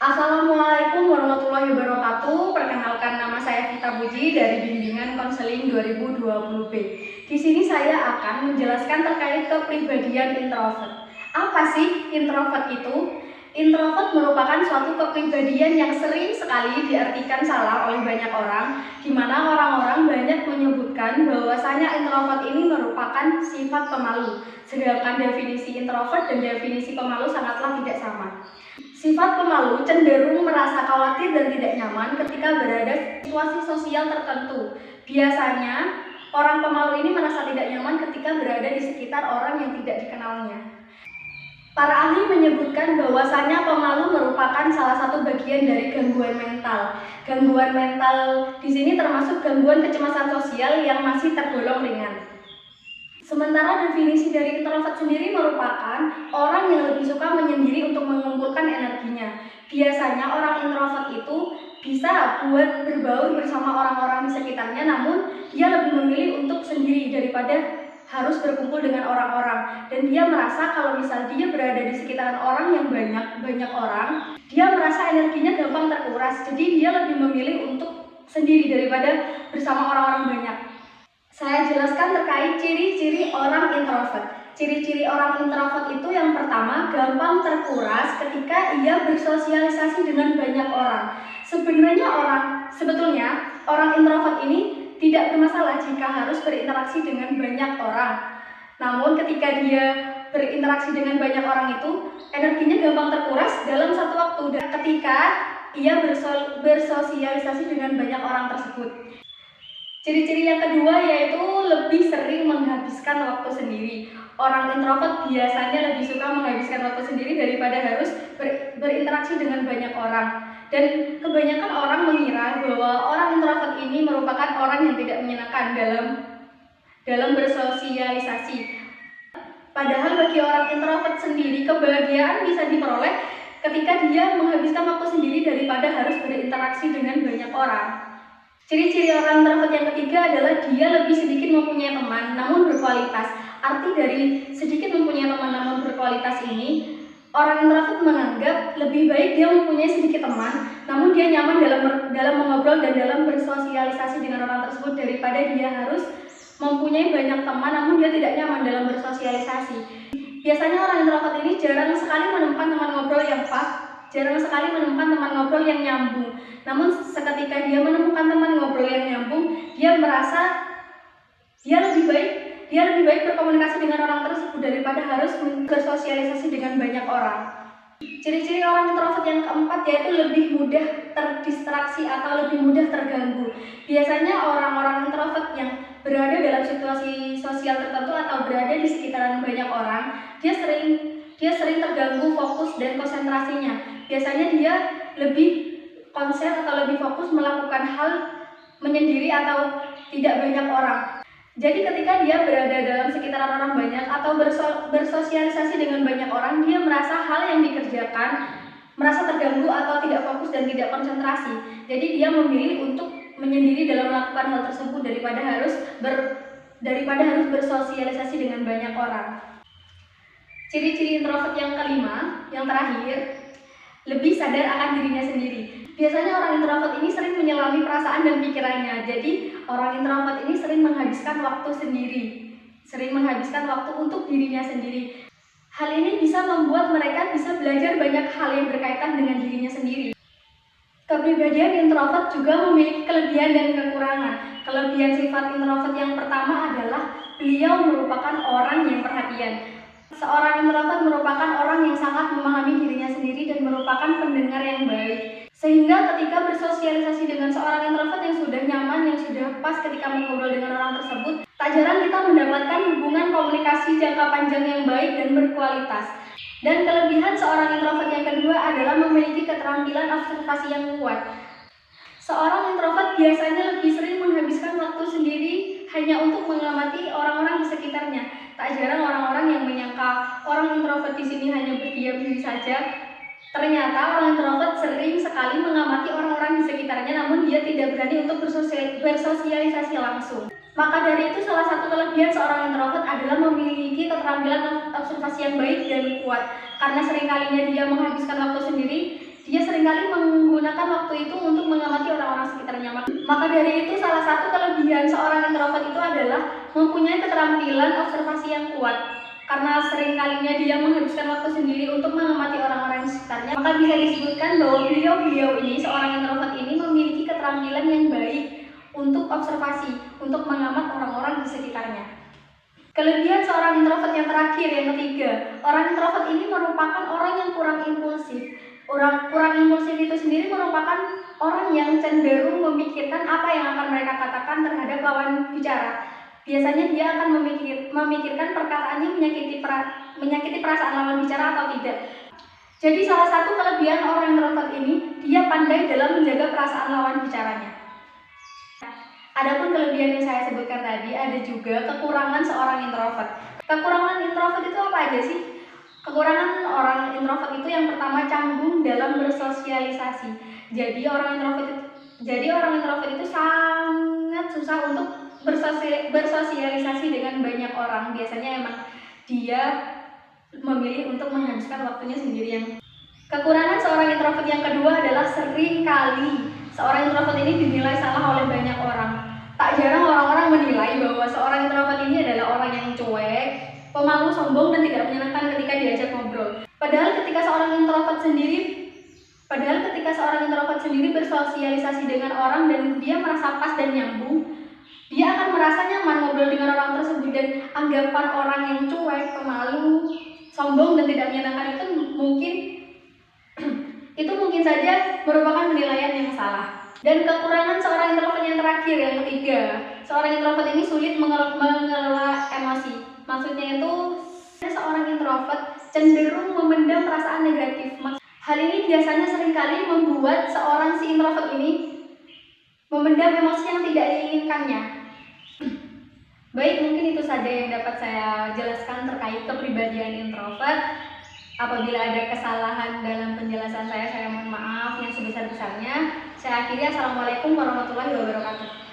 Assalamualaikum warahmatullahi wabarakatuh. Perkenalkan, nama saya Vita Puji dari Bimbingan Konseling 2020B. Di sini saya akan menjelaskan terkait kepribadian introvert. Apa sih introvert itu? Introvert merupakan suatu kepribadian yang sering sekali diartikan salah oleh banyak orang, di mana orang-orang banyak menyebutkan bahwasanya introvert ini merupakan sifat pemalu. Sedangkan definisi introvert dan definisi pemalu sangatlah tidak sama. Sifat pemalu cenderung merasa khawatir dan tidak nyaman ketika berada di situasi sosial tertentu. Biasanya, orang pemalu ini merasa tidak nyaman ketika berada di sekitar orang yang tidak dikenalnya. Para ahli menyebutkan bahwasanya pemalu merupakan salah satu bagian dari gangguan mental. Gangguan mental di sini termasuk gangguan kecemasan sosial yang masih tergolong ringan. Sementara definisi dari introvert sendiri merupakan orang yang lebih suka menyendiri untuk mengumpulkan energinya. Biasanya orang introvert itu bisa buat berbaur bersama orang-orang di sekitarnya, namun dia lebih memilih untuk sendiri daripada harus berkumpul dengan orang-orang. Dan dia merasa kalau misal dia berada di sekitaran orang yang banyak orang, dia merasa energinya gampang terkuras. Jadi dia lebih memilih untuk sendiri daripada bersama orang-orang banyak. Saya jelaskan terkait ciri-ciri orang introvert. Ciri-ciri orang introvert itu yang pertama, gampang terkuras ketika ia bersosialisasi dengan banyak orang. Sebetulnya orang introvert ini tidak bermasalah jika harus berinteraksi dengan banyak orang. Namun ketika dia berinteraksi dengan banyak orang itu, energinya gampang terkuras dalam satu waktu dan ketika ia bersosialisasi dengan banyak orang tersebut. Ciri-ciri yang kedua yaitu lebih sering menghabiskan waktu sendiri. Orang introvert biasanya lebih suka menghabiskan waktu sendiri daripada harus berinteraksi dengan banyak orang. Dan kebanyakan orang mengira bahwa orang introvert ini merupakan orang yang tidak menyenangkan dalam bersosialisasi. Padahal bagi orang introvert sendiri, kebahagiaan bisa diperoleh ketika dia menghabiskan waktu sendiri daripada harus berinteraksi dengan banyak orang. Ciri-ciri orang introvert yang ketiga adalah dia lebih sedikit mempunyai teman namun berkualitas. Arti dari sedikit mempunyai teman namun berkualitas ini, orang introvert menganggap lebih baik dia mempunyai sedikit teman namun dia nyaman dalam mengobrol dan dalam bersosialisasi dengan orang tersebut daripada dia harus mempunyai banyak teman namun dia tidak nyaman dalam bersosialisasi. Biasanya orang introvert ini jarang sekali menemukan teman ngobrol yang pas, jarang sekali menemukan teman ngobrol yang nyambung. Namun seketika dia menemukan teman ngobrol yang nyambung, dia merasa dia lebih baik berkomunikasi dengan orang tersebut daripada harus bersosialisasi dengan banyak orang. Ciri-ciri orang introvert yang keempat yaitu lebih mudah terdistraksi atau lebih mudah terganggu. Biasanya orang-orang introvert yang berada dalam situasi sosial tertentu atau berada di sekitaran banyak orang, dia sering terganggu fokus dan konsentrasinya. Biasanya dia lebih konsen atau lebih fokus melakukan hal menyendiri atau tidak banyak orang. Jadi ketika dia berada dalam sekitaran orang banyak atau bersosialisasi dengan banyak orang, dia merasa hal yang dikerjakan merasa terganggu atau tidak fokus dan tidak konsentrasi. Jadi dia memilih untuk menyendiri dalam melakukan hal tersebut daripada harus bersosialisasi dengan banyak orang. Ciri-ciri introvert yang kelima, yang terakhir, lebih sadar akan dirinya sendiri. Biasanya orang introvert ini sering menyelami perasaan dan pikirannya. Jadi orang introvert ini sering menghabiskan waktu sendiri, sering menghabiskan waktu untuk dirinya sendiri. Hal ini bisa membuat mereka bisa belajar banyak hal yang berkaitan dengan dirinya sendiri. Kepribadian introvert juga memiliki kelebihan dan kekurangan. Kelebihan sifat introvert yang pertama adalah beliau merupakan orang yang perhatian. Seorang introvert merupakan orang yang sangat memahami dirinya sendiri dan merupakan pendengar yang baik. Sehingga ketika bersosialisasi dengan seorang introvert yang sudah nyaman, yang sudah pas ketika mengobrol dengan orang tersebut, tak jarang kita mendapatkan hubungan komunikasi jangka panjang yang baik dan berkualitas. Dan kelebihan seorang introvert yang kedua adalah memiliki keterampilan observasi yang kuat. Seorang introvert biasanya lebih sering menghabiskan waktu sendiri hanya untuk mengamati orang-orang di sekitarnya. Tak jarang orang-orang yang menyangka orang introvert di sini hanya berdiam diri saja. Ternyata orang introvert sering sekali mengamati orang-orang di sekitarnya, namun dia tidak berani untuk bersosialisasi langsung. Maka dari itu salah satu kelebihan seorang introvert adalah memiliki keterampilan observasi yang baik dan kuat. Karena seringkalinya dia menghabiskan waktu sendiri, dia seringkali orang sekitarnya. Maka dari itu salah satu kelebihan seorang introvert itu adalah mempunyai keterampilan observasi yang kuat. Karena sering kalinya dia menghabiskan waktu sendiri untuk mengamati orang-orang di sekitarnya, maka bisa disebutkan bahwa beliau ini, seorang introvert ini memiliki keterampilan yang baik untuk observasi, untuk mengamat orang-orang di sekitarnya. Kelebihan seorang introvert yang terakhir, yang ketiga, orang introvert ini merupakan orang yang kurang impulsif. Orang kurang impulsif itu sendiri merupakan orang yang cenderung memikirkan apa yang akan mereka katakan terhadap lawan bicara. Biasanya dia akan memikirkan perkataannya menyakiti perasaan lawan bicara atau tidak. Jadi salah satu kelebihan orang introvert ini, dia pandai dalam menjaga perasaan lawan bicaranya. Adapun kelebihan yang saya sebutkan tadi, ada juga kekurangan seorang introvert. Kekurangan introvert itu apa aja sih? Kekurangan orang introvert itu yang pertama, canggung dalam bersosialisasi. Jadi orang introvert itu sangat susah untuk bersosialisasi dengan banyak orang. Biasanya emang dia memilih untuk menghabiskan waktunya sendirian. Kekurangan seorang introvert yang kedua adalah sering kali seorang introvert ini dinilai salah oleh banyak orang. Tak jarang orang-orang menilai bahwa seorang introvert ini adalah orang yang cuek, pemalu, sombong, dan tidak menyenangkan ketika diajak ngobrol. Padahal ketika seorang introvert sendiri bersosialisasi dengan orang dan dia merasa pas dan nyambung, dia akan merasa nyaman ngobrol dengan orang tersebut, dan anggapan orang yang cuek, pemalu, sombong, dan tidak menyenangkan itu mungkin saja merupakan penilaian yang salah. Dan kekurangan seorang introvert yang terakhir, yang ketiga, seorang introvert ini sulit mengelola emosi. Maksudnya itu, seorang introvert cenderung memendam perasaan negatif. Hal ini biasanya seringkali membuat seorang si introvert ini memendam emosi yang tidak diinginkannya. Baik, mungkin itu saja yang dapat saya jelaskan terkait kepribadian introvert. Apabila ada kesalahan dalam penjelasan saya mohon maaf yang sebesar-besarnya. Saya akhiri. Assalamualaikum warahmatullahi wabarakatuh.